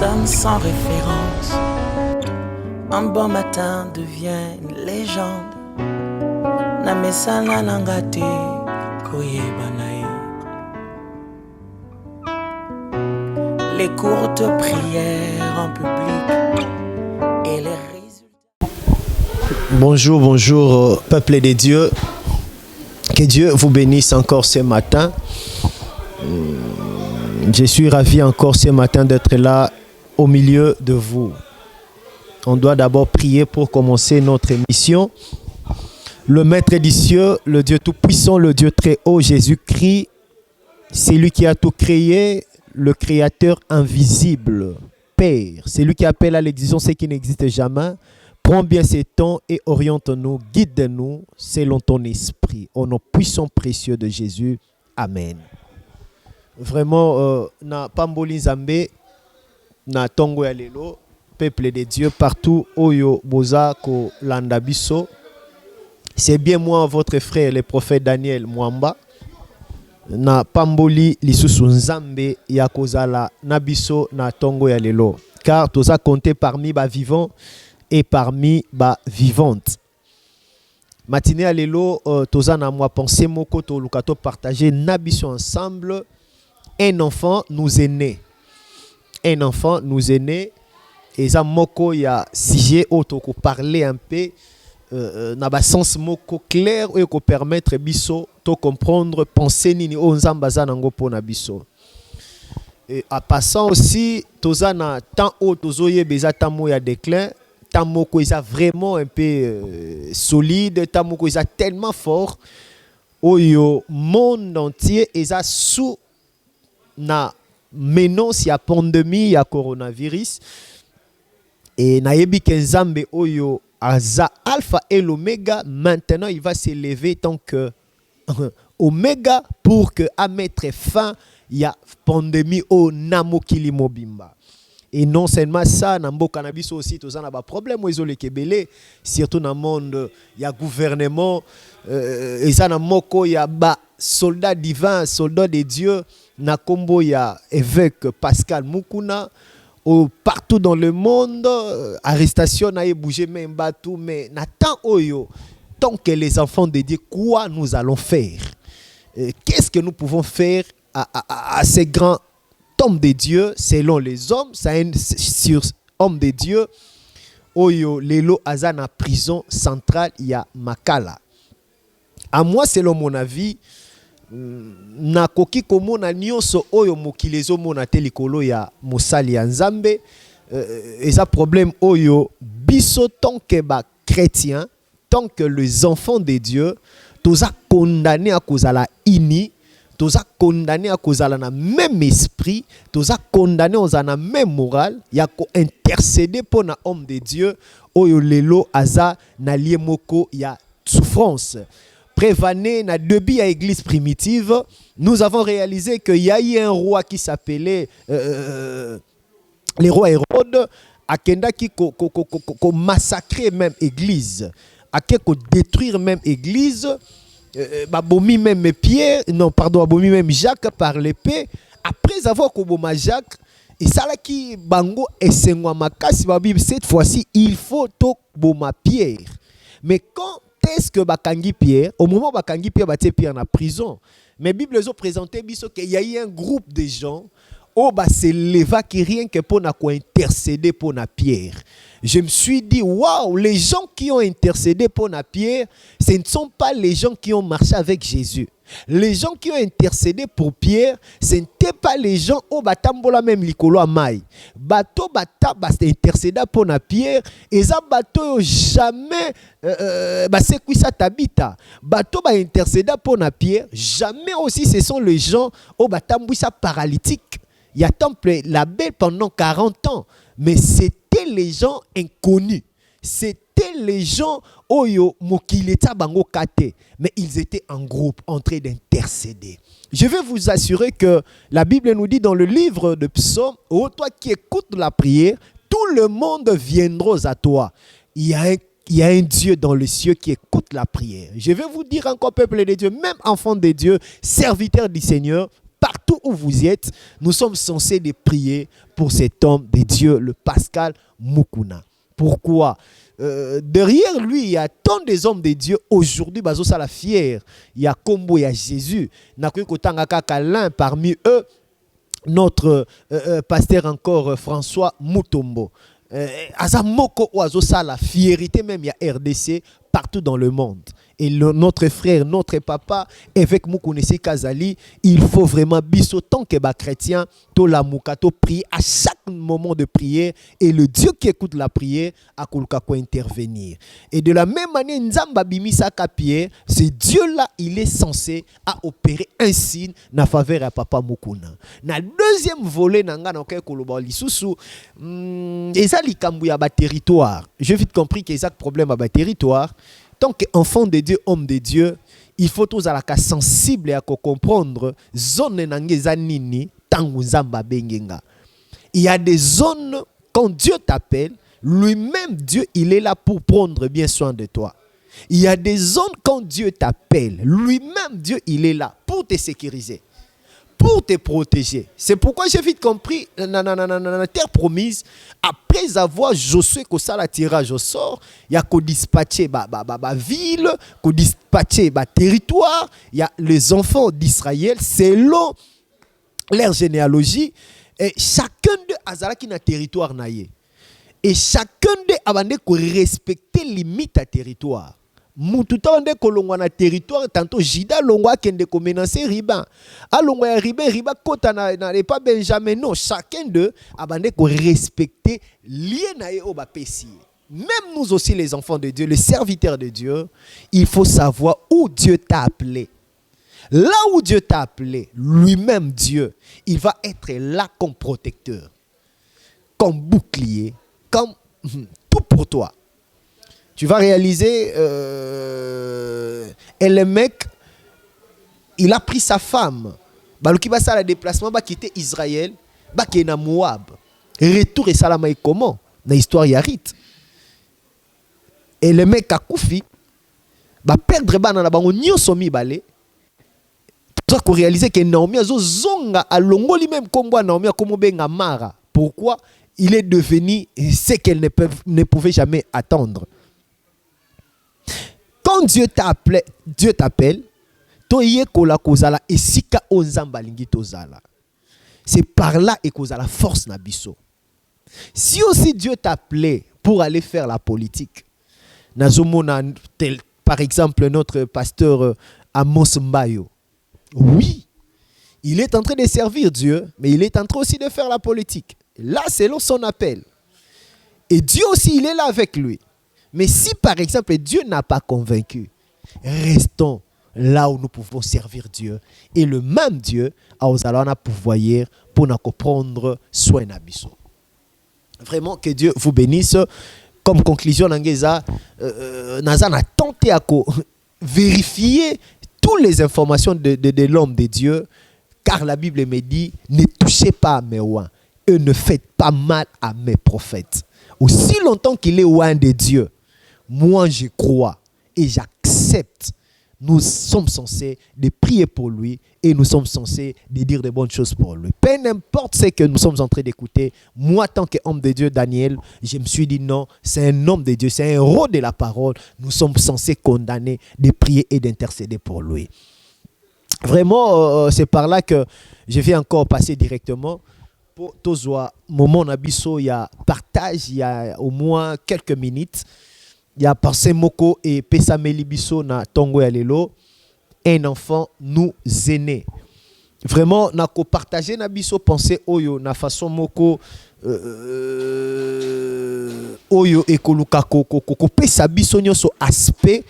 personne sans référence. Un bon matin devient une légende. Namesana langate koyeba nae. Les courtes prières en public et les résultats. Bonjour, bonjour, peuple de Dieu. Que Dieu vous bénisse encore ce matin. Je suis ravi encore ce matin d'être là au milieu de vous. On doit d'abord prier pour commencer notre émission. Le Maître des cieux, le Dieu tout-puissant, le Dieu très haut, Jésus-Christ, c'est lui qui a tout créé, le Créateur invisible, Père. C'est lui qui appelle à l'existence ce qui n'existe jamais. Prends bien ces temps et oriente-nous, guide-nous selon ton esprit. Au nom puissant précieux de Jésus. Amen. Vraiment, na pamboli Nzambe, na tongo ya lelo, peuple de Dieu, partout, oyo boza ko landa biso. C'est bien moi, votre frère, le prophète Daniel Mwamba. Na pamboli lisusu Nzambe ya kozala na biso na tongo ya lelo. Car toza compté parmi ba vivants et parmi ba vivantes. Matinée à lelo, toza na moi pensé moko to lukato partager na biso ensemble. Un enfant nous est né. Un enfant nous est né. Et ça moko ya sujet auto ko parler un peu na ba sens moko clair et ko permettre biso to comprendre penser nini o nzamba za nango pona biso. Et en passant aussi toza na temps o tozoye beza tamo ya déclin, temps moko isa vraiment un peu solide, temps moko isa tellement fort oyo monde entier isa sous na menace ya pandémie ya coronavirus. Et nayebi kenzambe oyo aza alpha et l'oméga, maintenant il va s'élever tant que oméga pour que à mettre fin ya pandémie au namokili mobimba. Et non seulement ça, nambo cannabis aussi tous en a pas problème aux le kebele, surtout dans le monde il y a gouvernement et ça na moko ya ba soldat divin, soldat de Dieu na kombo ya évêque Pascal Mukuna. Partout dans le monde, arrestation n'a bougé même bateau, mais n'attend oyo tant que les enfants de Dieu, quoi nous allons faire? Qu'est-ce que nous pouvons faire à ces grands hommes de Dieu selon les hommes? C'est sur hommes de Dieu. Oyo lelo azana prison centrale ya Makala. À moi, selon mon avis, na koki komona nyonso oyo mokilezo mona te likolo ya mosali ya Nzambe eza problème oyo biso tant que ba chrétien, tant que les enfants de Dieu toza condamné à kozala ini, toza condamné à kozala na même esprit, toza condamné à même morale ya ko intercéder pour na homme de Dieu oyo lelo aza na lié moko ya souffrance. Prévané na début à l'église primitive, nous avons réalisé qu'il y a eu un roi qui s'appelait le roi Hérode, akenda qui massacrer même église, a détruire même église, babomi même Pierre, non pardon, babomi même Jacques par l'épée. Après avoir koboma Jacques, et ça là qui bango esengwa makasi ba Bible, cette fois-ci il faut to boma Pierre. Mais quand est-ce que Bakangi Pierre, au moment où Bakangi Pierre batte Pierre en prison, mais Bible les a présenté qu'il y a eu un groupe de gens où se leva qui rien que pour intercéder pour na Pierre. Je me suis dit waouh, les gens qui ont intercédé pour na Pierre, ce ne sont pas les gens qui ont marché avec Jésus. Les gens qui ont intercédé pour Pierre, ce n'étaient pas les gens au batambola même likolo amai. Bato bata intercédé pour na Pierre, et ça bato jamais c'est quoi ça tabita. Bato ba intercédé pour na Pierre, jamais aussi ce sont les gens au batambouisa paralytique. Il y a temple la belle pendant 40 ans, mais c'était les gens inconnus. C'était les gens oyo mokileta bango kate, mais ils étaient en groupe en train d'intercéder. Je vais vous assurer que la Bible nous dit dans le livre de Psaume, oh toi qui écoutes la prière, tout le monde viendra à toi. Il y a un Dieu dans les cieux qui écoute la prière. Je vais vous dire encore, peuple de Dieu, même enfants de Dieu, serviteurs du Seigneur, partout partout où vous êtes, nous sommes censés de prier pour cet homme de Dieu, le Pascal Mukuna. Pourquoi? Derrière lui, il y a tant des hommes de Dieu aujourd'hui, bazo ça la fière. Il y a Kombo, il y a Jésus. L'un parmi eux, notre pasteur encore François Mutombo. Azamoko oazo ça la fierté même il y a RDC partout dans le monde. Et notre frère, notre papa, avec Moukounesi Kazali, il faut vraiment biso tant que ba chrétien, to la moukato prier à chaque moment de prière et le Dieu qui écoute la prière a kolka ko intervenir. Et de la même manière Nzamba bimisa kapie, ce Dieu là, il est censé à opérer un signe na faveur à papa Moukouna. Na deuxième volet nanga na ke koloba lisusu, ezali kambu ya ba territoire. Je vite compris que exact problème à ba territoire. Tant qu'enfant de Dieu, homme de Dieu, il faut tous à la cas sensible et à comprendre zone nangeza nini tangu nzamba bengenga. Il y a des zones quand Dieu t'appelle, lui-même Dieu il est là pour prendre bien soin de toi. Il y a des zones quand Dieu t'appelle, lui-même Dieu il est là pour te sécuriser, pour te protéger. C'est pourquoi j'ai vite compris la terre promise, après avoir Josué que ça la tirage au sort, il y a qu'au dispatcher ville, qu'au dispatcher territoire, il y a les enfants d'Israël selon leur généalogie et chacun de Azara qui n'a territoire naïe. Et chacun de abandé ko respecter limite à territoire. Mututa onde kolongwa na territoire tantôt Jida longwa kende ko menacer Riba. A longwa ya Riba kota na pas Benjamin non, chacun de abandé ko respecter lié na o ba pesi. Même nous aussi les enfants de Dieu, les serviteurs de Dieu, il faut savoir où Dieu t'a appelé. Là où Dieu t'a appelé, lui-même Dieu, il va être là comme protecteur, comme bouclier, comme tout pour toi. Tu vas réaliser, et le mec, il a pris sa femme. Qui va faire le déplacement, va quitter Israël, va quitter na Moab. Retour et salama et comment? Dans l'histoire Yarit. Et le mec a koufi, va perdre dans la bango nyo somi balé. Tu vas réaliser que Naomi a zonga a longo lui même comme Naomi a comme benga mara. Pourquoi? Il est devenu ce qu'elle ne pouvait jamais attendre. Quand Dieu t'appelle, c'est par là et cause la force na biso. Si aussi Dieu t'appelait pour aller faire la politique, par exemple notre pasteur Amos Mbayo, oui, il est en train de servir Dieu, mais il est en train aussi de faire la politique. Là, c'est son appel. Et Dieu aussi, il est là avec lui. Mais si par exemple Dieu n'a pas convaincu, restons là où nous pouvons servir Dieu. Et le même Dieu a un pouvoir pour nous comprendre soin d'abisso. Vraiment que Dieu vous bénisse. Comme conclusion, Nangeza, Nazan a tenté à vérifier toutes les informations de l'homme de Dieu, car la Bible me dit, ne touchez pas à mes oins et ne faites pas mal à mes prophètes. Aussi longtemps qu'il est oint de Dieu, moi je crois et j'accepte. Nous sommes censés de prier pour lui et nous sommes censés de dire de bonnes choses pour lui. Peu importe ce que nous sommes en train d'écouter, moi, tant qu'homme de Dieu, Daniel, je me suis dit non, c'est un homme de Dieu, c'est un héros de la parole. Nous sommes censés condamner, de prier et d'intercéder pour lui. Vraiment, c'est par là que je vais encore passer directement. Pour Tozoa, moment Nabiso, il y a partage, il y a au moins quelques minutes. Il y a Parce Moko et Pesameli Biso na Tongo Yalelo, un enfant nous aînés. Vraiment, na ko partager na biso penser oyo na façon moko oyo ekoluka ko pesa biso nyoso aspect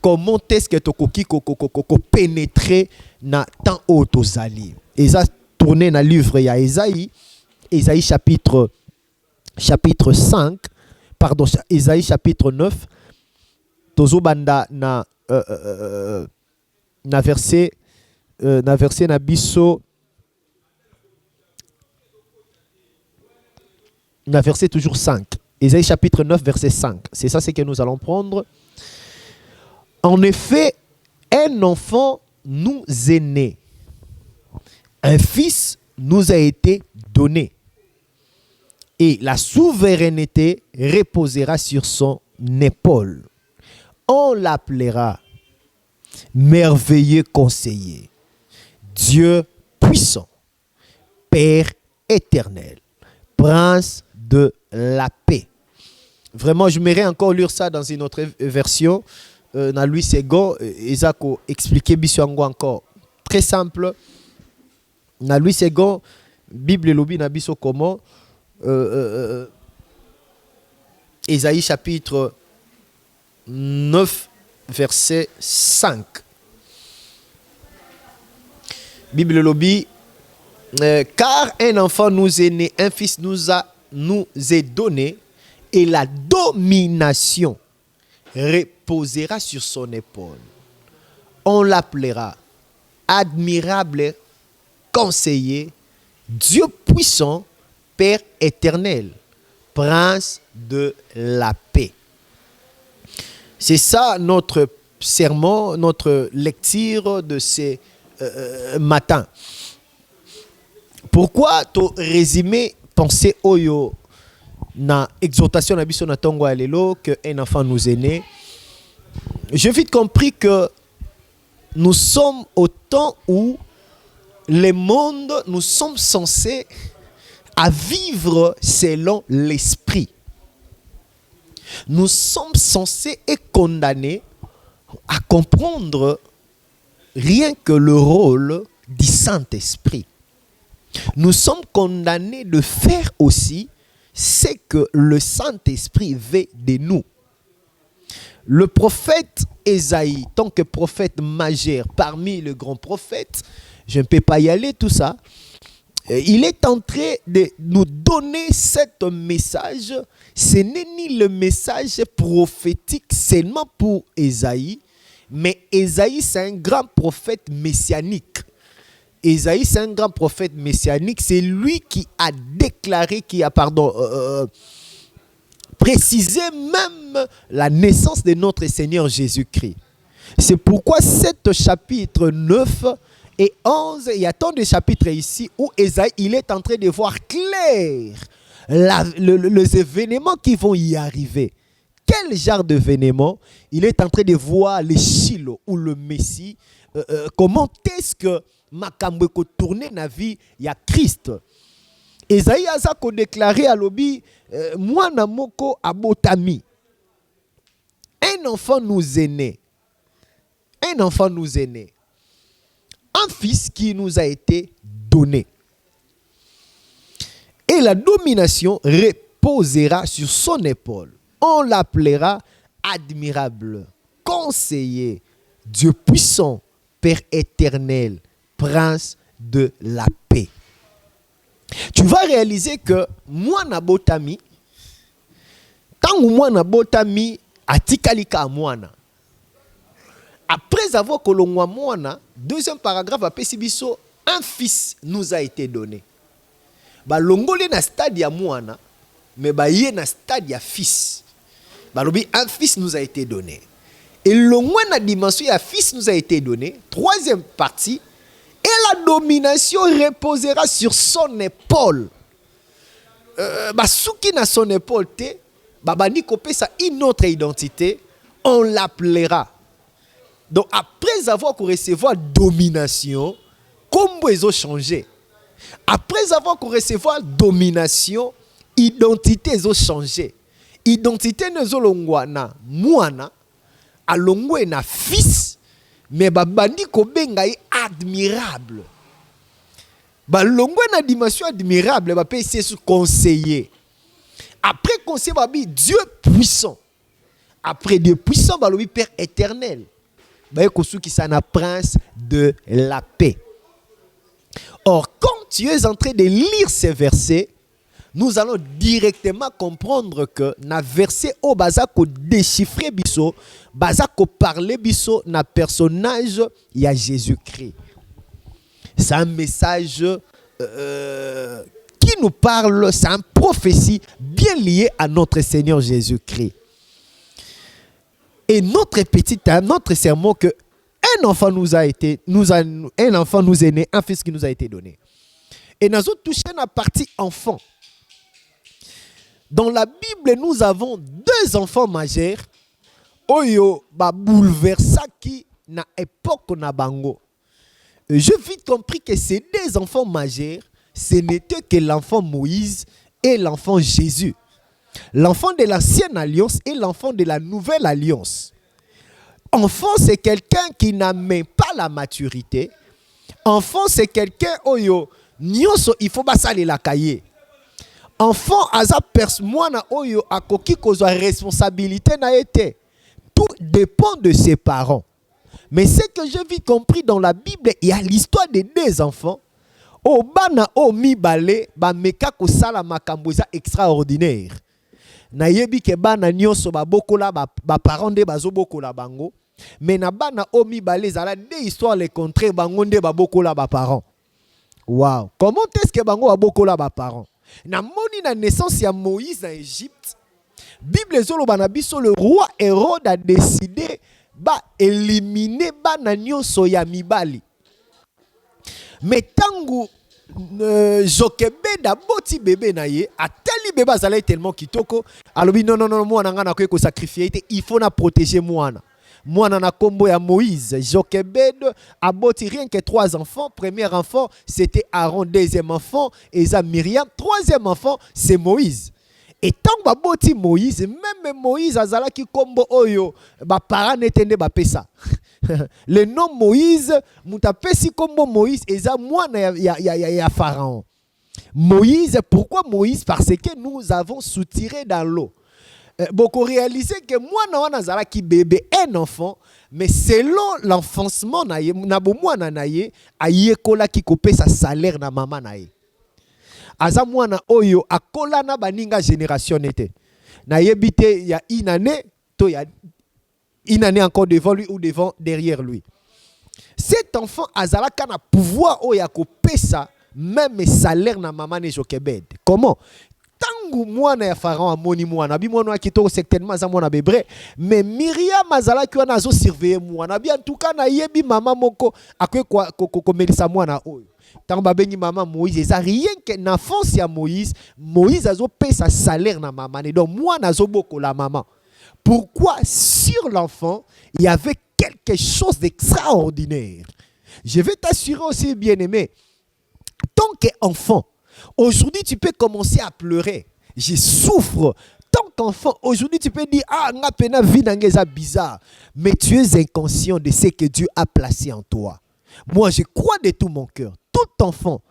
comment est-ce que tokoki ko pénétrer na temps autozali. Et ça tourner na livre ya Ésaïe chapitre 5. Pardon, Ésaïe chapitre 9, Tozobanda na verset na biso, na verset toujours 5. Ésaïe chapitre 9, verset 5. C'est ça ce que nous allons prendre. En effet, un enfant nous est né, Un fils nous a été donné. Et la souveraineté reposera sur son épaule. On l'appellera merveilleux conseiller, Dieu puissant, Père éternel, Prince de la paix. Vraiment, je m'aimerais encore lire ça dans une autre version. Dans Louis II, Isako expliqué Biswango encore. Très simple. Dans Louis II, Bible lobi na biso comment Ésaïe chapitre 9, verset 5. Bible lobby, car un enfant nous est né, un fils nous est donné, et la domination reposera sur son épaule. On l'appellera admirable conseiller, Dieu puissant, Père éternel, Prince de la paix. C'est ça notre sermon, notre lecture de ces matins. Pourquoi tu résumé penser oyo na exhortation na biso na tongo alelo que un enfant nous est né? J'ai vite compris que nous sommes au temps où le monde, nous sommes censés à vivre selon l'esprit. Nous sommes censés et condamnés à comprendre rien que le rôle du Saint-Esprit. Nous sommes condamnés de faire aussi ce que le Saint-Esprit veut de nous. Le prophète Ésaïe, tant que prophète majeur parmi les grands prophètes, je ne peux pas y aller tout ça, il est en train de nous donner ce message. Ce n'est ni le message prophétique seulement pour Ésaïe, mais Ésaïe c'est un grand prophète messianique. Ésaïe c'est un grand prophète messianique, c'est lui qui a déclaré, qui a précisé même la naissance de notre Seigneur Jésus-Christ. C'est pourquoi cet chapitre 9 et 11, il y a tant de chapitres ici où Ésaïe il est en train de voir clair les événements qui vont y arriver. Quel genre d'événements? Il est en train de voir le Shiloh ou le Messie. Comment est-ce que makambo ko tourner na vie ya Christ? Ésaïe a ça qu'on déclaré à l'obi mwana moko abotami. Un enfant nous est né. Un enfant nous est né. Un fils qui nous a été donné. Et la domination reposera sur son épaule. On l'appellera admirable, conseiller, Dieu puissant, Père éternel, Prince de la paix. Tu vas réaliser que moi nabotami, tant ou moi nabotami, atikalika mwana. Après avoir kolongwa mwana, deuxième paragraphe après Sibiso, un fils nous a été donné. Ba longolé na stade ya mwana, mais ba yé na stade ya fils. Ba lobi un fils nous a été donné. Et longwa na dimension ya fils nous a été donné. Troisième partie, et la domination reposera sur son épaule. Ba souki na son épaule te, ba bani kopé sa une autre identité, on l'appellera. Donc après avoir recevoir domination, comment ils ont changé? Après avoir recevoir domination, identité ils ont changé. Identité ne zolongwa na mwana, alongwe na fils, mais babandi ko benga admirable. Ba longwe na dimension admirable, ba pe c'est conseiller. Après conseiller babi Dieu puissant. Après Dieu puissant, ba lobi Père éternel. Qui s'en a prince de la paix. Or, quand tu es en train de lire ces versets, nous allons directement comprendre que na verset au bazako déchiffrer biso, bazako parler biso na personnage il y a Jésus-Christ. C'est un message qui nous parle, c'est une prophétie bien liée à notre Seigneur Jésus-Christ. Et notre sermon que un enfant un enfant nous est né, un fils qui nous a été donné. Et nous avons touché la partie enfant. Dans la Bible, nous avons 2 enfants majeurs. Oyo ba bouleversa qui na époque na bango. J'ai vite compris que ces 2 enfants majeurs, ce n'était que l'enfant Moïse et l'enfant Jésus. L'enfant de l'ancienne alliance et l'enfant de la nouvelle alliance. Enfant, c'est quelqu'un qui n'a même pas la maturité. Enfant, c'est quelqu'un oyo nyonso il faut basali la cahier. Enfant, aza mwana oyo akoki kozwa responsabilité na été. Tout dépend de ses parents. Mais ce que j'ai vite compris dans la Bible, il y a l'histoire des 2 enfants. O bana o mibale ba meka ko sala makambo extraordinaire. Na yebi ke bana nyonso ba bokola ba parents de bazo bokola bango. Mais na bana o mibale zala 2 histoires les contraires bango nde ba bokola ba parents. Wow, comment est-ce que bango ba bokola ba parents? Na moni na naissance ya Moïse en Égypte. Bible zoloba na biso le roi Hérode a décidé ba éliminer bana nyonso ya mibali. Mais tangu Jochebed a boti bébé na ye, atali bébé azala tellement kitoko, alobi non mwana nga na ko sacrifier il faut na protéger mwana. Mwana na kombo ya Moïse, Jochebed a boti rien que 3 enfants. Premier enfant, c'était Aaron. Deuxième enfant, Eza Myriam. Troisième enfant, c'est Moïse. Et tant que boti Moïse, même Moïse azala ki kombo oyo, ba para netende ba pesa. Le nom Moïse, mutapesi kombo Moïse, eza mwana ya Pharaon. Moïse, pourquoi Moïse? Parce que nous avons soutiré dans l'eau. Beaucoup réalisé que moi na zala ki bébé un enfant, mais selon l'enfoncement na ye na bomwana na ye ayekola ki kopé sa salaire na maman na ye. Aza mwana oyo akola na baninga génération était. Na yebite ya une année to ya une année encore devant lui ou derrière lui. Cet enfant azala kana pouvoir oyo kopé sa même salaire na maman ne Jochebed. Comment? Tangu mwana ya Pharaon amoni mwana bi mwana kitoko certainement za mwana bebre, mais Myriam azala ki wana zo surveiller mwana bi en tout cas na yebi mama moko akwe ko melisa mwana oyo. Tangu babengi mama Moïse, ça rien que na enfance ya Moïse azo paye sa salaire na maman et donc mwana zo boko la maman. Pourquoi sur l'enfant, il y avait quelque chose d'extraordinaire. Je vais t'assurer aussi bien-aimé, tant qu'enfant, aujourd'hui, tu peux commencer à pleurer. Je souffre. Tant qu'enfant, aujourd'hui, tu peux dire, ah, nga pena vie n'angeza bizarre. Mais tu es inconscient de ce que Dieu a placé en toi. Moi, je crois de tout mon cœur. Tout enfant,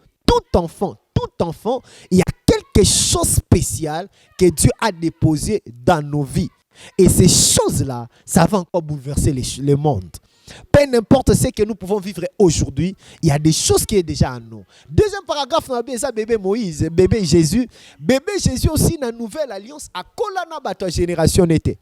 il y a quelque chose de spécial que Dieu a déposé dans nos vies. Et ces choses-là, ça va encore bouleverser le monde. Peu importe ce que nous pouvons vivre aujourd'hui, il y a des choses qui sont déjà en nous. Deuxième paragraphe, on a bien ça, bébé Moïse, bébé Jésus. Bébé Jésus aussi, dans la nouvelle alliance, à Kolana Bato génération était.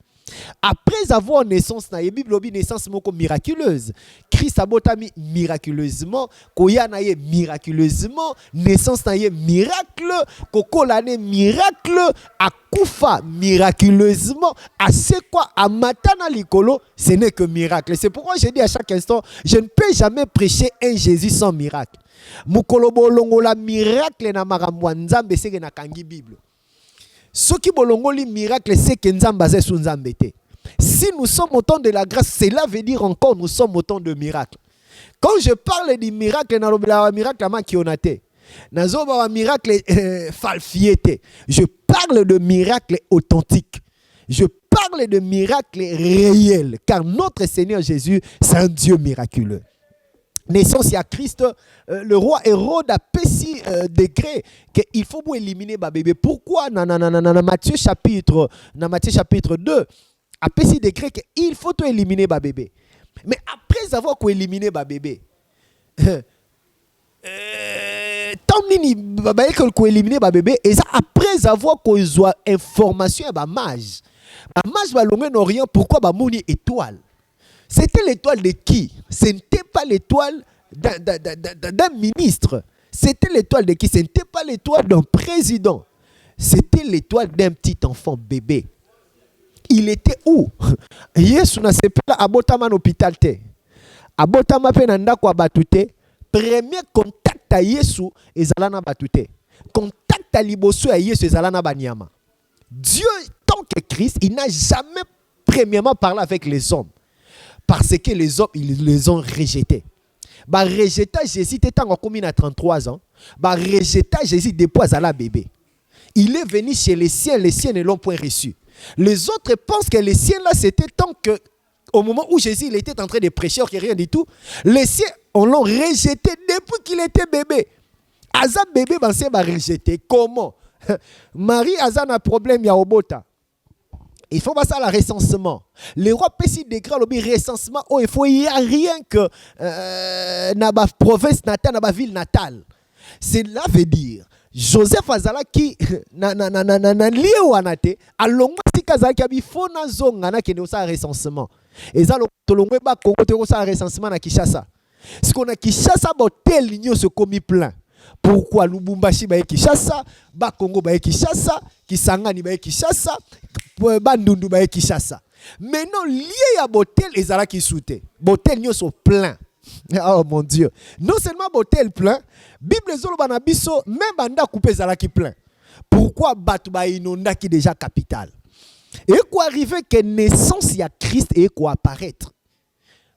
Après avoir naissance, na Bible obi naissance moko miraculeuse. Christ a botami miraculeusement, koya na ye miraculeusement, naissance na ye miracle, kokola ne miracle, akufa miraculeusement, à c'est quoi à matana likolo, ce n'est que miracle. C'est pourquoi je dis à chaque instant, je ne peux jamais prêcher un Jésus sans miracle. Mukolo bolongola miracle na makambo nzambe seke na kangi Bible. Ce qui bolongoli miracle, c'est que nous basé sur Nzambe. Si nous sommes au temps de la grâce, cela veut dire encore nous sommes au temps de miracle. Quand je parle du miracle, je parle de miracle authentique. Je parle de miracle réel, car notre Seigneur Jésus, c'est un Dieu miraculeux. Naissance à Christ, le roi Hérode a péci décret qu'il faut éliminer ba bébé. Pourquoi dans Matthieu chapitre 2 a péci décret qu'il faut éliminer ba bébé. Mais après avoir éliminé ba bébé, tant nini ba éliminé ba bébé et ça après avoir eu information ba mage. Ba mage ba longue n'orient pourquoi ba mouni étoile. C'était l'étoile de qui? Ce n'était pas l'étoile d'un ministre. C'était l'étoile de qui? Ce n'était pas l'étoile d'un président. C'était l'étoile d'un petit enfant bébé. Il était où? Yesu na sepela abotaman hôpital te. abotama pe na ndako bato te, premier contact à Yesu ezala na bato te. Contact à liboso à Yesu ezala na banyama. Dieu, tant que Christ, il n'a jamais premièrement parlé avec les hommes. Parce que les hommes, ils les ont rejetés. Bah rejeter Jésus, t'es encore commis à 33 ans. Bah rejeter Jésus depuis à la bébé. Il est venu chez les siens ne l'ont point reçu. Les autres pensent que les siens là, c'était tant que, au moment où Jésus il était en train de prêcher, qu'il rien du tout, les siens, on l'ont rejeté depuis qu'il était bébé. Aza bébé, ben c'est rejeté. Comment? Marie Aza a un problème, il y a Obota. Il faut passer à la recensement. Les rois pessi décret le recensement. Oh, il faut y a rien que na ba province natale, na ba ville natale. Cela veut dire Joseph Azala qui na lié wanate alongwa sikaza ki abifo na zonga na kende osa recensement. Eza lo tolongwe ba Congo te osa recensement na Kinshasa. Ce qu'on a Kinshasa botel ligno se commis plein. Pourquoi Lubumbashi ba Kinshasa, ba Congo ba Kinshasa, Kisangani ba Kinshasa, Bandundu ba Kinshasa. Maintenant lié à botel ezala ki soute. Botel nyo sont plein. Oh mon Dieu. Non seulement botel plein, Bible zolo bana biso même banda coupé ezala ki plein. Pourquoi batu ba inonda qui déjà capital. Et quoi arriver que naissance ya Christ et quoi apparaître.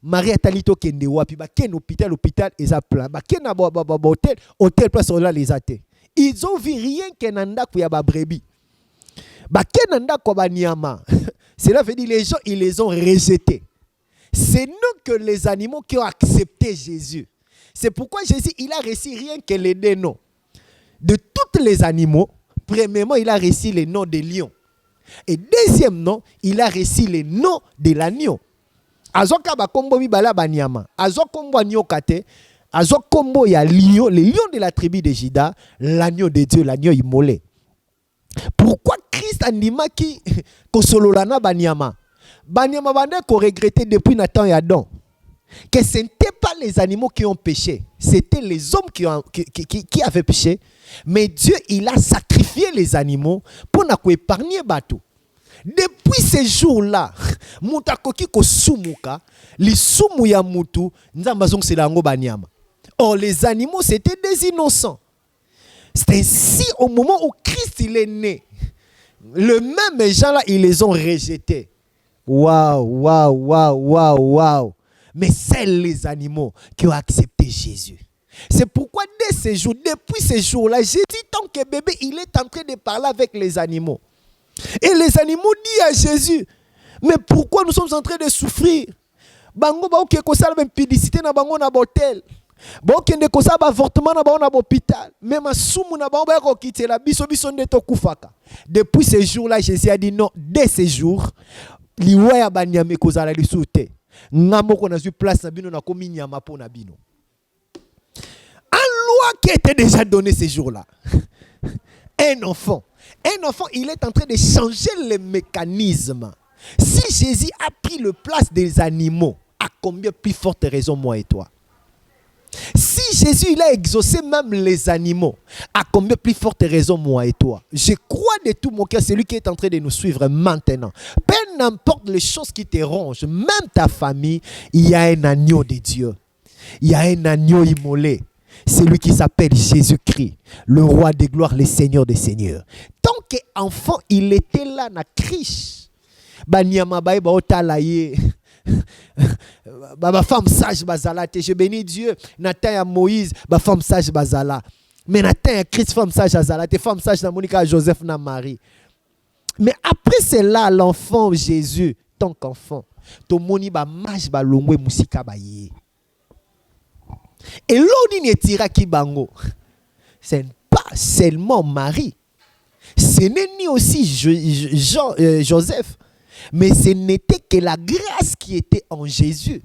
Marie Talito kende wapi ba ken hôpital eza plein ba ken na hôtel place là les athées. Ils ont vu rien que nanda ku ya ba brebis. Ba ken nanda ko ba niama. Cela veut dire les gens ils les ont rejetés. C'est nous que les animaux qui ont accepté Jésus. C'est pourquoi Jésus il a reçu rien que les deux noms. De tous les animaux, premièrement il a reçu les noms des lions. Et deuxième nom, il a reçu les noms de l'agneau. Azoka ba kombo bibala banyama. Azokombo agneau kate. Azokombo ya lion, les lions de la tribu de Juda, l'agneau de Dieu, l'agneau immolé. Pourquoi Christ anima ki kosololana banyama? Banyama bande ko regretté depuis Nathan et Adam. Que ce n'étaient pas les animaux qui ont péché, c'était les hommes qui avaient péché. Mais Dieu, il a sacrifié les animaux pour épargner bateau. Depuis ces jours-là, mutakoki ko sumuka, li sumu ya mutu, nzambazong selango banyama. Or les animaux c'était des innocents. C'est ainsi au moment où Christ il est né, le même gens là ils les ont rejetés. Waouh, waouh, waouh, waouh, waouh. Mais c'est les animaux qui ont accepté Jésus. C'est pourquoi dès ces jours, depuis ces jours-là, Jésus, tant que bébé, il est en train de parler avec les animaux. Et les animaux disent à Jésus, mais pourquoi nous sommes en train de souffrir? Bango ba oké ko sala même publicité na bango na botel. Ba oké ndé ko sala avortement na bango na hôpital. Même asumu na bango ba ko kitela biso ndeto kufaka. Depuis ces jours-là, Jésus a dit non, dès ces jours, liwa ya banyame ko sala lisute. Ngamoko na zu place na bino na komi nyama po na bino. Loi qui était déjà donnée ces jours-là. Un enfant, il est en train de changer les mécanismes. Si Jésus a pris le place des animaux, à combien plus forte raison moi et toi? Si Jésus il a exaucé même les animaux, à combien plus forte raison moi et toi? Je crois de tout mon cœur, c'est lui qui est en train de nous suivre maintenant. Peu n'importe les choses qui te rongent, même ta famille, il y a un agneau de Dieu. Il y a un agneau immolé. C'est lui qui s'appelle Jésus-Christ, le roi des gloires, le Seigneur des seigneurs. Tant qu'enfant, il était là, na krish. Banyama bae ba otalaye. Ba femme sage bazala te. Je bénis Dieu. Nathan ya Moïse, ba femme sage bazala. Mais Nathan ya Christ femme sage bazala te. Femme sage na Monica, Joseph na Marie. Mais après cela, l'enfant Jésus, tant qu'enfant, to moni ba maj ba longwe musika ba ye. Et l'on ne tira qui bango. Ce n'est pas seulement Marie. Ce n'est ni aussi Joseph. Mais ce n'était que la grâce qui était en Jésus.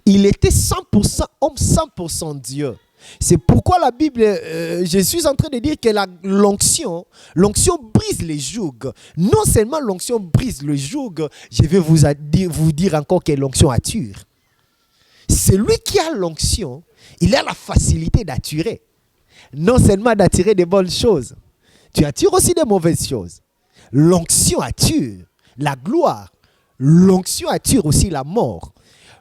Il était 100% homme, 100% Dieu. C'est pourquoi la Bible, je suis en train de dire que l'onction brise les jougs. Non seulement l'onction brise le joug, je vais vous dire encore que l'onction attire. Celui qui a l'onction, il a la facilité d'attirer. Non seulement d'attirer des bonnes choses, tu attires aussi des mauvaises choses. L'onction attire la gloire. L'onction attire aussi la mort.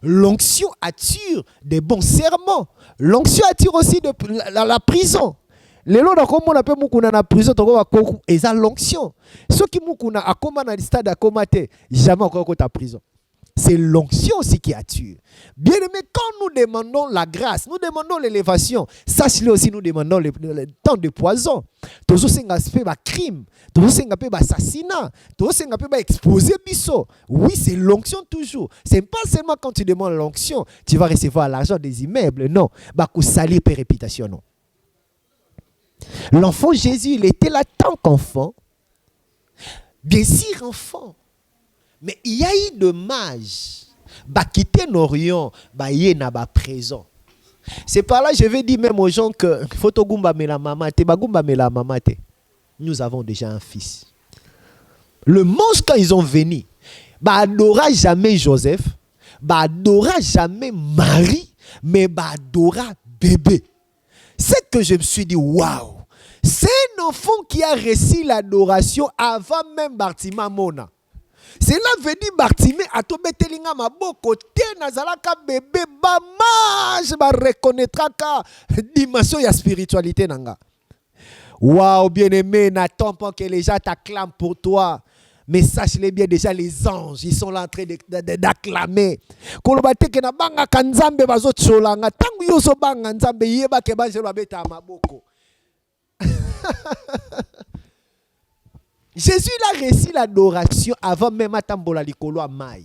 L'onction attire des bons serments. L'onction attire aussi la prison. Les gens qui ont été en prison, ils ont l'onction. Ceux qui ont été dans le stade à commater, jamais encore en prison. C'est l'onction aussi qui attire. Bien aimé, quand nous demandons la grâce, nous demandons l'élévation, sache-le aussi, nous demandons le temps de poison. Tous ceux qui ont fait des crimes, tous ceux qui ont fait des assassinats, tous ceux qui ont fait exposer biso. Oui, c'est l'onction toujours. Ce n'est pas seulement quand tu demandes l'onction, tu vas recevoir l'argent des immeubles. Non, pour salir tes réputations. Non. L'enfant Jésus, il était là tant qu'enfant. Bien sûr, enfant. Mais il y a eu de mages. Quitter Norion, y na présent. C'est par là je vais dire même aux gens que Photogumba me la mamate, bagumba me la mamate. Nous avons déjà un fils. Le monstre quand ils ont venu, adora jamais Joseph, adora jamais Marie, mais adora bébé. C'est que je me suis dit waouh, c'est un enfant qui a reçu l'adoration avant même Bartima Mona. C'est là venu Bartimée à tomber telinga maboko te nazalaka bébé ba mage ba reconnaîtra ka dimension ya spiritualité nanga. Waouh bien-aimé, n'attends pas que les gens t'acclament pour toi. Mais sache-les bien, déjà les anges, ils sont là en train d'acclamer. Kolobate ke na banga kanzambe bazo tsolanga tangu yoso banga nzambe yeba ke banze lo beta maboko. Jésus a reçu l'adoration avant même Atambola Likolo à Maï.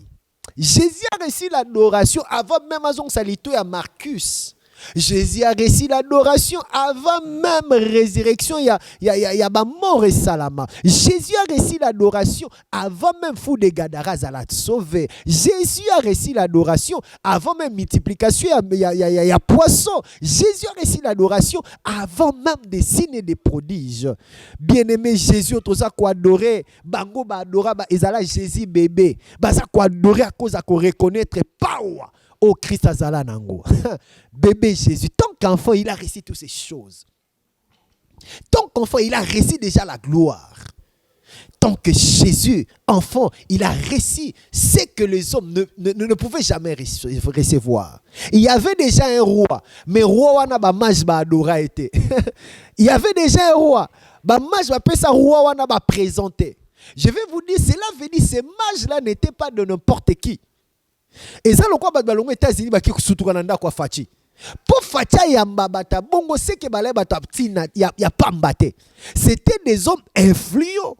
Jésus a reçu l'adoration avant même Azong Salito à Marcus. Jésus a reçu l'adoration avant même résurrection. Il y a mort et salama. Jésus a reçu l'adoration avant même fou de Gadara Zalat sauvé. Jésus a reçu l'adoration avant même multiplication. Il y a poisson. Jésus a reçu l'adoration avant même des signes et des prodiges. Bien-aimé Jésus, tout ça qu'on adorer, bango ba adora ba ezala Jésus bébé. Ba ça qu'on adorer à cause de reconnaître power. Oh Christ azala nango. Bébé Jésus, tant qu'enfant, il a reçu toutes ces choses. Tant qu'enfant, il a reçu déjà la gloire. Tant que Jésus, enfant, il a reçu ce que les hommes ne pouvaient jamais recevoir. Il y avait déjà un roi, mais roi wana ba mage ba adora été. Il y avait déjà un roi, ba mage ba pesa roi wana ba présenté. Je vais vous dire, cela veut dire ces mages là n'étaient pas de n'importe qui. Et ça, le quoi, balongo États-Unis, qui soutouranda quoi fachi. Pour facha yambabata, bongo c'est que balé bata tina ya pas mbaté. C'était des hommes influents.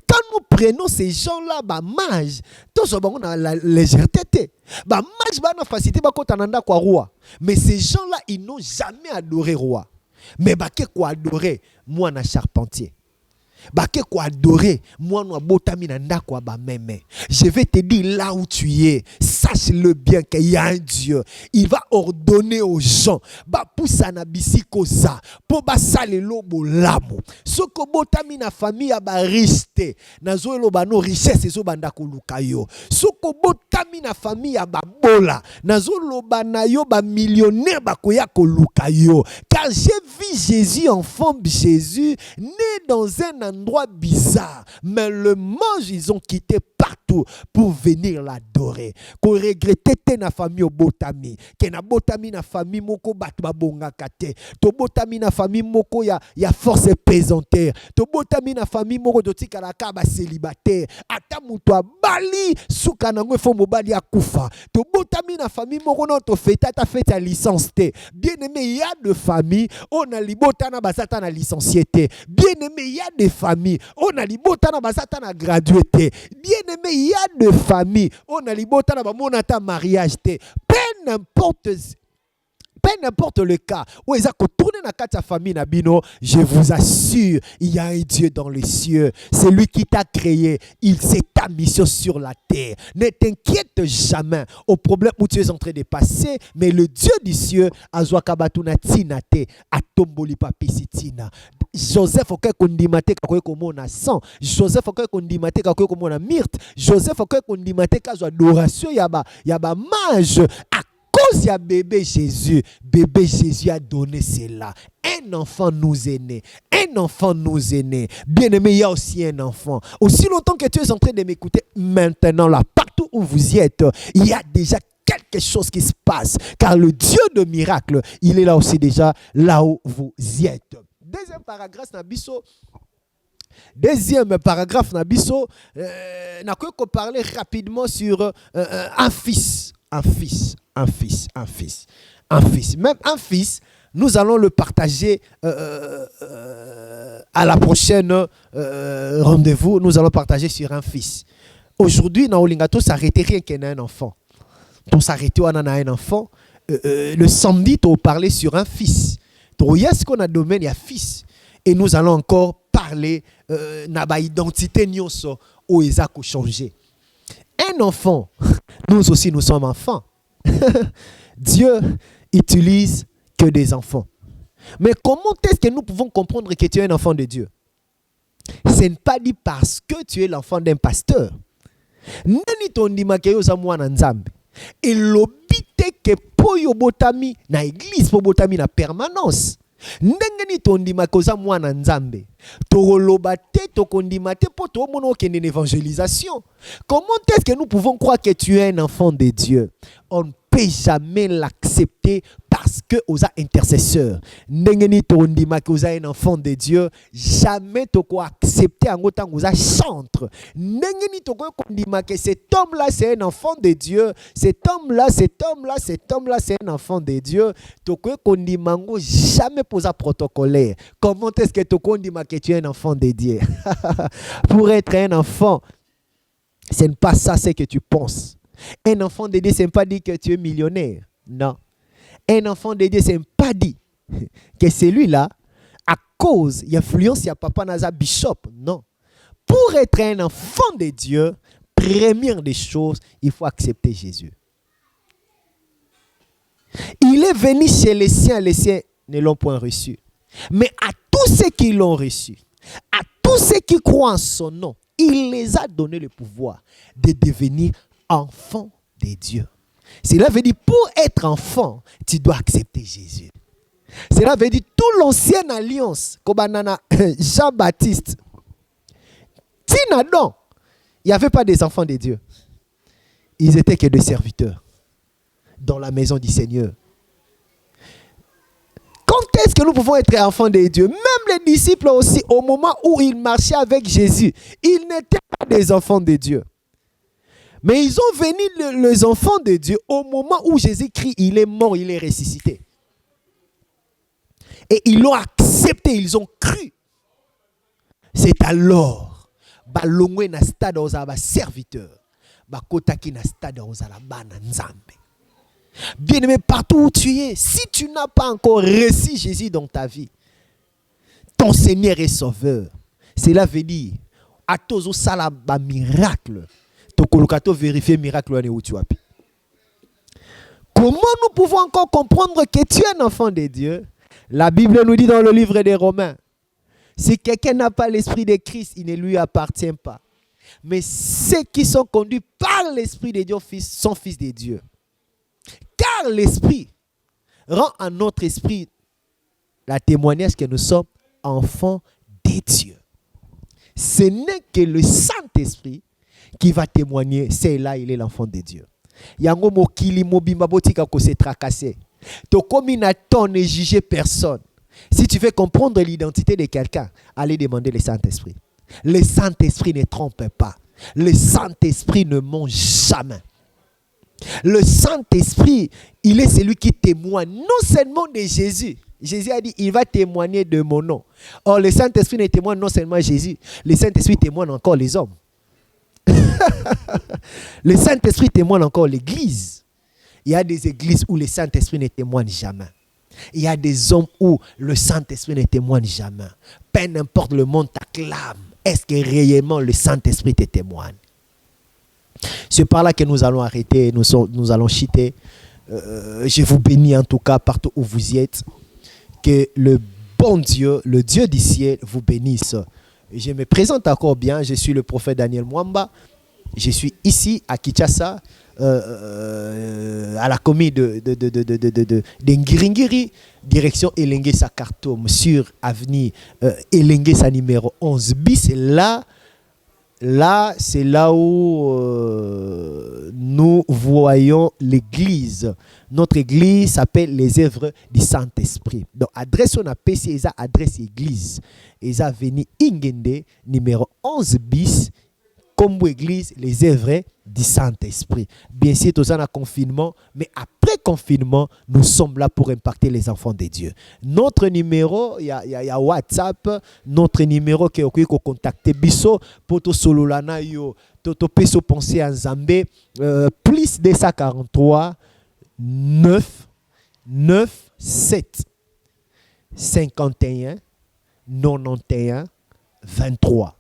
Quand nous prenons ces gens-là, bah mage, tous on a la légèreté. Bah mage bah na facilité bah kotananda quoi roi. Mais ces gens-là, ils n'ont jamais adoré roi. Mais bah que quoi adorer, moi na charpentier. Baké quoi adorer, moi nous botami nanda quoi ba meme. Je vais te dire là où tu es, sache-le bien qu'il y a un Dieu. Il va ordonner aux gens, ba poussa na bisiko za, po ba sale lobo lamo. Soko botami na famille ba riche, na zo lo ba no richesse zo banda ko lukayo. Soko botami na famille ba bola, na zo lo ba na yo ba millionnaire ba ko ya ko lukayo. Car j'ai vu Jésus, enfant Jésus, né dans un endroit bizarre, mais le mange ils ont quitté partout pour venir l'adorer. Qu'on regrettait na famille au botami, que na botami na famille moko batba bonga kate, to botami na famille moko ya force pesanteur, to botami na famille moko to tika ka ba célibataire, ata muto bali suka na ngwe fo mobali akufa, to botami na famille moko non to feta ta fête à licence té. Bien aimé, il y a de familles on a libota na basata na licenciété. Bien aimé, il y a des familles on a libota na basata na gradué. Bien aimé, il y a de familles on a libota na ba monata mariage té. Peu n'importe le cas où ils ont tourné dans la famille Nabino, je vous assure, il y a un Dieu dans les cieux. C'est lui qui t'a créé. Il sait ta mission sur la terre. Ne t'inquiète jamais au problème où tu es en train de passer, mais le Dieu du cieux, Azwakabatuna Tinate, Atomboli Papisitina. Joseph oke kondimate kakoye komona sang. Joseph oke kondimate kakoye komona myrte. Joseph oke kondimate kazo adoration yaba mage. Cause y a bébé Jésus a donné cela. Un enfant nous est né. Un enfant nous est né. Bien aimé, il y a aussi un enfant. Aussi longtemps que tu es en train de m'écouter, maintenant là, partout où vous y êtes, il y a déjà quelque quelque chose qui se passe. Car le Dieu de miracle, il est là aussi déjà, là où vous y êtes. Deuxième paragraphe, Nabiso, n'a que parler rapidement sur un fils. Même un fils, nous allons le partager à la prochaine rendez-vous. Nous allons partager sur un fils. Aujourd'hui, dans Olingato, s'arrêter rien qu'à un enfant. Pour s'arrêter à un enfant, le samedi, tu as parlé sur un fils. Il y a ce qu'on a domaine, il y a fils. Et nous allons encore parler de l'identité où ils ont changé. Un enfant, nous aussi nous sommes enfants. Dieu utilise que des enfants. Mais comment est-ce que nous pouvons comprendre que tu es un enfant de Dieu? Ce n'est pas dit parce que tu es l'enfant d'un pasteur. Nani tondima ke yo za mwana nzambe. Et l'obité que poyo botami na église po botami na permanence. Ndenge tondima ko za mwana nzambe. Tokoloba te tokondima te po to mono kende évangélisation. Comment est-ce que nous pouvons croire que tu es un enfant de Dieu? On ne peut jamais l'accepter parce que vous êtes intercesseur. Ndenge tondima ko za un enfant de Dieu, jamais toko accepter en autant vous êtes chantre. Ndenge toko kondima que cet homme-là c'est un enfant de Dieu, cet homme-là, c'est un enfant de Dieu. Toko kondima ngo jamais posa protocolaire. Comment est-ce que toko kondima que tu es un enfant de Dieu? Pour être un enfant, ce n'est pas ça ce que tu penses. Un enfant de Dieu, ce n'est pas dit que tu es millionnaire. Non. Un enfant de Dieu, ce n'est pas dit que celui-là, à cause, il y a influence, il y a papa Naza Bishop. Non. Pour être un enfant de Dieu, première des choses, il faut accepter Jésus. Il est venu chez les siens ne l'ont point reçu. Mais à tous ceux qui l'ont reçu, à tous ceux qui croient en son nom, il les a donné le pouvoir de devenir enfants de Dieu. Cela veut dire, pour être enfant, tu dois accepter Jésus. Cela veut dire, toute l'ancienne alliance, comme Jean-Baptiste, Tinadon, il n'y avait pas des enfants de Dieu. Ils étaient que des serviteurs dans la maison du Seigneur. Quand est-ce que nous pouvons être enfants de Dieu? Même les disciples aussi, au moment où ils marchaient avec Jésus, ils n'étaient pas des enfants de Dieu. Mais ils ont venu les enfants de Dieu au moment où Jésus-Christ, il est mort, il est ressuscité. Et ils l'ont accepté, ils ont cru. C'est alors, balongwe na stade ozaba serviteur, bakotaki na stade ozala bana nzambe. Bien-aimé, partout où tu es, si tu n'as pas encore reçu Jésus dans ta vie, ton Seigneur est sauveur. Cela veut dire, à tous sala ba miracle. Tokolokato vérifier miracle où tu as. Comment nous pouvons encore comprendre que tu es un enfant de Dieu? La Bible nous dit dans le livre des Romains, si quelqu'un n'a pas l'esprit de Christ, il ne lui appartient pas. Mais ceux qui sont conduits par l'esprit de Dieu sont fils de Dieu. Car l'esprit rend à notre esprit la témoignage que nous sommes enfants de Dieu. Ce n'est que le Saint-Esprit qui va témoigner, c'est là, il est l'enfant de Dieu. Yango mokili mobimba botika ko se tracasser. To komi na ton ne juger personne. Si tu veux comprendre l'identité de quelqu'un, allez demander le Saint-Esprit. Le Saint-Esprit ne trompe pas. Le Saint-Esprit ne ment jamais. Le Saint-Esprit, il est celui qui témoigne non seulement de Jésus. Jésus a dit, il va témoigner de mon nom. Or, le Saint-Esprit ne témoigne non seulement Jésus, le Saint-Esprit témoigne encore les hommes. Le Saint-Esprit témoigne encore l'Église. Il y a des églises où le Saint-Esprit ne témoigne jamais. Il y a des hommes où le Saint-Esprit ne témoigne jamais. Peu importe le monde t'acclame. Est-ce que réellement le Saint-Esprit te témoigne? C'est par là que nous allons arrêter, nous allons chuter. Je vous bénis en tout cas partout où vous y êtes. Que le bon Dieu, le Dieu du ciel vous bénisse. Je me présente encore bien, je suis le prophète Daniel Mwamba. Je suis ici à Kinshasa, à la commune de Ngiringiri, direction Elenge Sakartom, sur avenue Elenge Sa numéro 11 bis. Là, c'est là où nous voyons l'église. Notre église s'appelle les œuvres du Saint-Esprit. Donc, adresse on a PC, ils adresse église. Ils ont venu Ingende, numéro 11 bis, comme église, les œuvres du Saint-Esprit. Bien sûr, nous sommes en confinement, mais après confinement, nous sommes là pour impacter les enfants de Dieu. Notre numéro, il y a WhatsApp, notre numéro qui est contacter Bisso, pour tout sololana yo, tout peso penser en Zambé, plus 243 9 9 7 51 91 23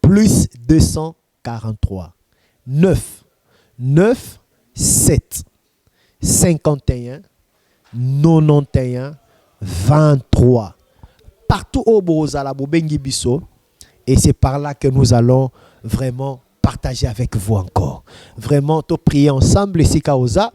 plus 243 9 9 7 51 91 23 partout au Bozala Bobengi Bisso, et c'est par là que nous allons vraiment partager avec vous encore. Vraiment, to prier ensemble ici Kaoza.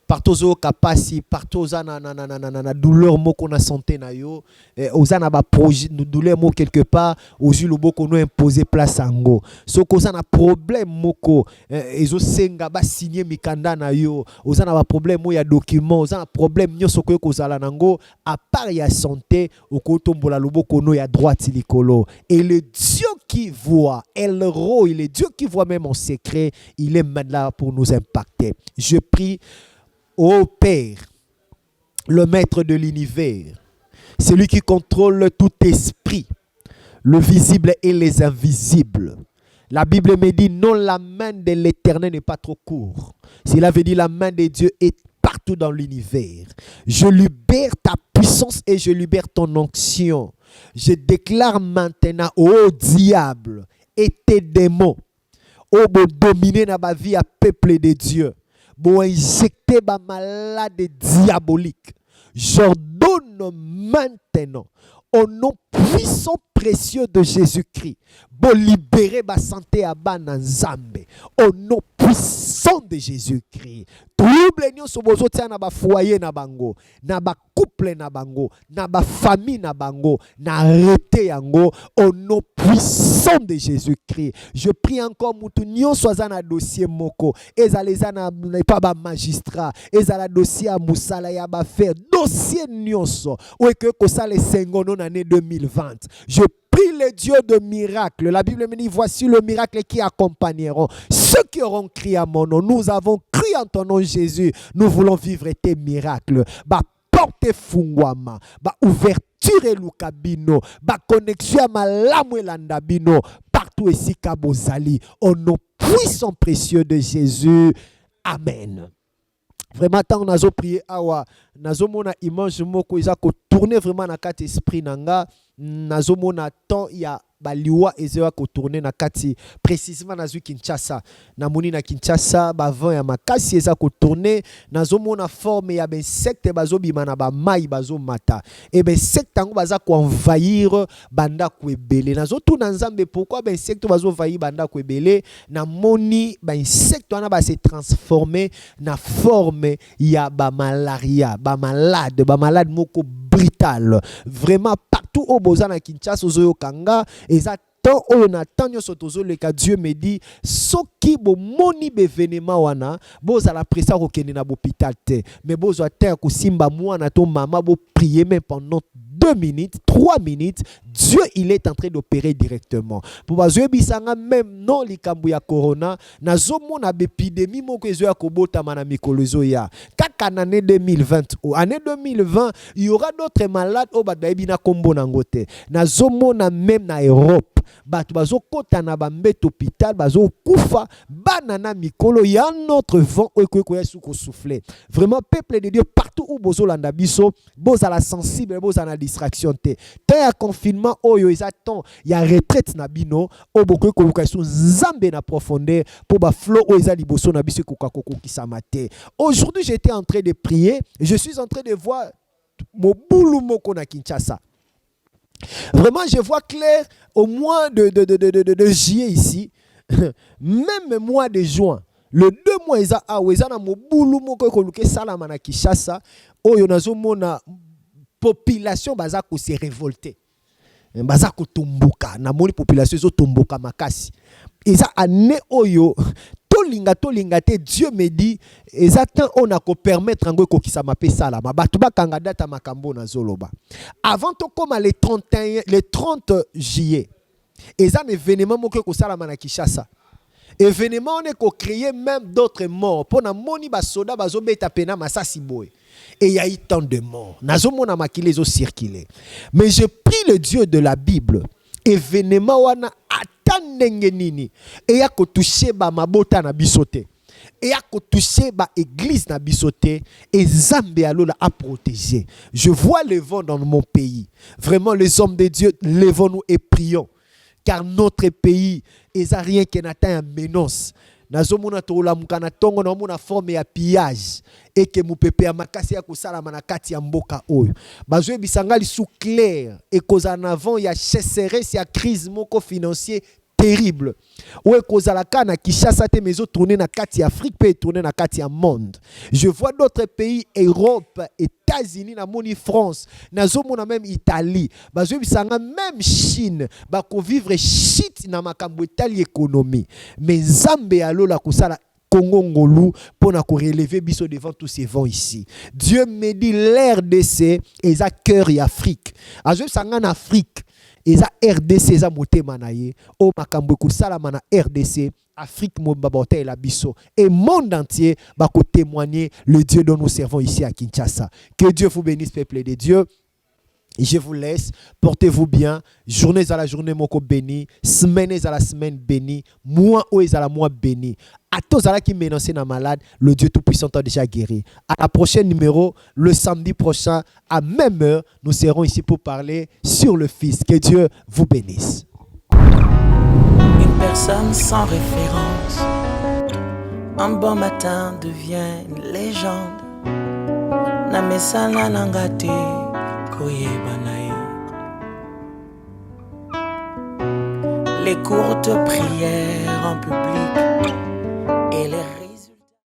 Partout au capacité, partout na douleur moko na santé na yo, oza na ba projet douleur mo quelque part, ozu lobo ko no imposer place ango. So ko na problème moko, ezo senga ba signer mikanda na yo, oza na ba problème mo ya document, oza na problème nyoso ko kozala nango, à part ya santé, okotombola lobo ko no ya droite likolo. Et le Dieu qui voit, El Roi, il est Dieu qui voit même en secret, il est maintenant là pour nous impacter. Je prie ô Père, le maître de l'univers, celui qui contrôle tout esprit, le visible et les invisibles. La Bible me dit, non, la main de l'Éternel n'est pas trop courte. Cela veut dire la main de Dieu est partout dans l'univers. Je libère ta puissance et je libère ton onction. Je déclare maintenant, ô diable et tes démons, ô bon dominer dans ma vie à peuple de Dieu, pour injecter ma malade diabolique. J'ordonne maintenant, au nom puissant précieux de Jésus-Christ, pour libérer ma santé à Bananzambe. Au nom puissant de Jésus-Christ. Trouble nyo sobozo tia na ba foyer na bango, na ba couple na bango, na ba famille na bango, na arrêté yango au nom puissant de Jésus-Christ. Je prie encore mutu nyo soza na dossier moko, ezaleza na pas ba magistrat, ezala dossier a musala ya ba faire dossier nyonso ou que ko ça les sengono na année 2020. Je prie le Dieu de miracle. La Bible me dit, voici le miracle qui accompagneront ceux qui auront crié à mon nom. Nous avons crié en ton nom, Jésus. Nous voulons vivre tes miracles. Ba porte fungwama, ba ouverture et lukabino, ba connexion à malamu landabino, partout ici kabozali. Au nom puissant précieux de Jésus. Amen. Vraiment, tant on a prié, awa, nazo mona image moko isa ko tourner vraiment na kati esprit nanga, nazo mona tant il y a baliwa ezeba ko tourner na kati précisément na Kinshasa, na moni na Kinshasa ba vent ya makasi eza ko tourner, nazo mona forme ya ben secte bazo bimana ba mai bazo mata, et ben secte ngo baza ko envahir banda ko ebele, nazo tout na nzambe pourquoi ben secte bazo envahir banda ko ebele, na moni ben secte wana ba se transformer na forme ya ba malaria, ba malade moko brutal. Vraiment partout au Bozana Kinshasa ozoyo kanga eza tant oyo na tanyo sotozo le ka Dieu me dit soki bo moni bevenema wana boza la pressa ko kende na hôpital te mais bozo terre ko simba mwana to mama bo prier même pendant 2 minutes, 3 minutes, Dieu il est en train d'opérer directement. Pour bazoe bisanga même non likambu ya corona, na zomo na épidémie moko ezo ya kobota mana mikolozo ya. Kaka en année 2020 ou année 2020, il y aura d'autres malades au badayebi na kombo na ngote. Na zomo na même na Europe. Bato bazo kota na bambet hôpital bazo kufa banana mikolo ya notre vent ko ya suko souffler. Vraiment peuple de Dieu partout où bozo landa biso, boza la sensible, boza na distraction te. Tant ya confinement oyo exactement, ya retraite na bino, o boko ko luka su nzambe na profondeur pour ba flow o eza liboso na biso ko kakoko kisamate. Aujourd'hui, j'étais en train de prier, je suis en train de voir mobulu moko na Kinshasa. Vraiment, je vois clair au mois de juillet ici, même mois de juin, le 2 mois, ils ont na mobulu moko koluke salama na Kinshasa, oyo nazo mona population baza ko se révolter. Baza ko tumbuka, na moni population zo tumbuka makasi. Eza année oyo tout to lingate, Dieu me dit, exactement, on a ko permettre ngo ko kisama pe sala. Ma batu ba kanga data makambo na zoloba. Avant to comme le 30 juillet. Et ça, un événement que vous na Kinshasa. Événement on est créé même d'autres morts. Pour na moni ba soda ba zo beta pena masasi boy. Et il y a eu tant de morts. Nazo mona makile zo circuler. Mais je prie le Dieu de la Bible. Événement wana atandenge nini. Et ya ko toucher ba mabota na bisote. Et à toucher ba église na bisoté et Zambé alola a protégé. Je vois le vent dans mon pays. Vraiment les hommes de Dieu, levons-nous et prions. Car notre pays, il n'y a rien qui n'atteint une menace. Nazomuna tola mukana tongo na muna forme ya pillage et que mu pepe ya makasi ya kusala manakati ya mboka oyo. Bazwe bisangali sous clair et cause en avant ya sécheresse ya crise moko financier terrible. Ou kozalaka na Kinshasa te mezo tourner na kati ya Afrique pe tourner na kati ya monde. Je vois d'autres pays, Europe, États-Unis, na moni France, na zomona même Italie, bazwe bisanga même Chine, ba ko vivre shit na makambo Italie économie. Mais Zambé alola kusala Congo ngolu pour na ko relever biso devant tous ces vents ici. Dieu me dit l'RDC et sa cœur et Afrique. Azwe bisanga en Afrique. Et ça RDC eza motema na ye o makambo ko salama na RDC Afrique mobabota et la biso et monde entier ba ko témoigner le Dieu dont nous servons ici à Kinshasa. Que Dieu vous bénisse peuple de Dieu. Je vous laisse, portez-vous bien, journée à la journée moko béni, semaine à la semaine béni, mois à la mois béni. À tous ceux qui menacent na malade, le Dieu Tout-Puissant a déjà guéri. À la prochaine numéro, le samedi prochain, à même heure, nous serons ici pour parler sur le Fils. Que Dieu vous bénisse. Une personne sans référence, un bon matin devient une légende. Namesana langate. Les courtes prières en public